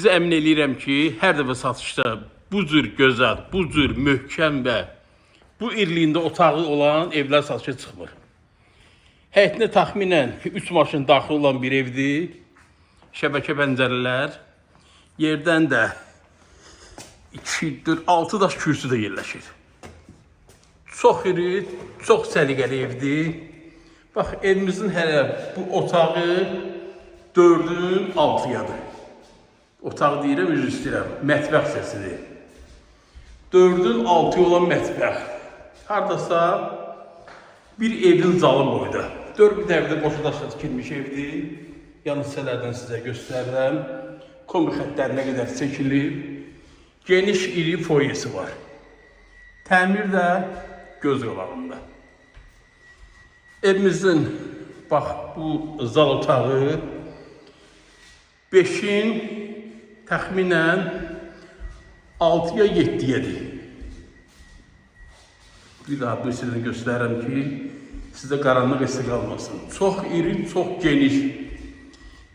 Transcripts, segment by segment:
Sizi əmin eləyirəm ki, hər dəfə satışda bu cür gözəl, bu cür möhkəm və bu irliyində otağı olan evlər satışa çıxmır. Həyətinə təxminən 3 maşın daxil olan bir evdir. Şəbəkə pəncərələr, yerdən də 2, 4, 6 daş kürsü də yerləşir. Çox iri, çox səliqəli evdir. Bax, evimizin hələ bu otağı 4-ün 6-yadır. Otaq deyirəm, üzr istəyirəm, mətbəx səsidir. 4-ün 6-ya olan mətbəx. Haradasa bir evin zalı boyda. 4 bir dəvdə boşu daşla tikilmiş evdir. Yan hissələrdən sizə göstərirəm. Kombi xəttlərinə qədər çəkilib. Geniş, iri foyesi var. Təmir də göz qabağında. Evimizin, bax, bu zal otağı 5-in təxminən 6-ya 7-yədir. Bir daha bu sizə göstərirəm ki, sizdə qaranlıq hissi qalmasın. Çox iri, çox geniş,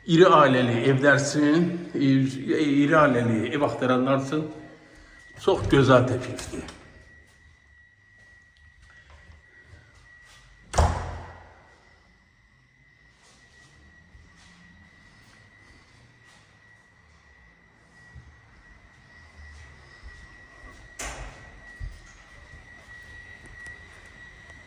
iri ailəli evlərsin, iri ailəli ev axtaranlar üçün çox gözəl təklifdir.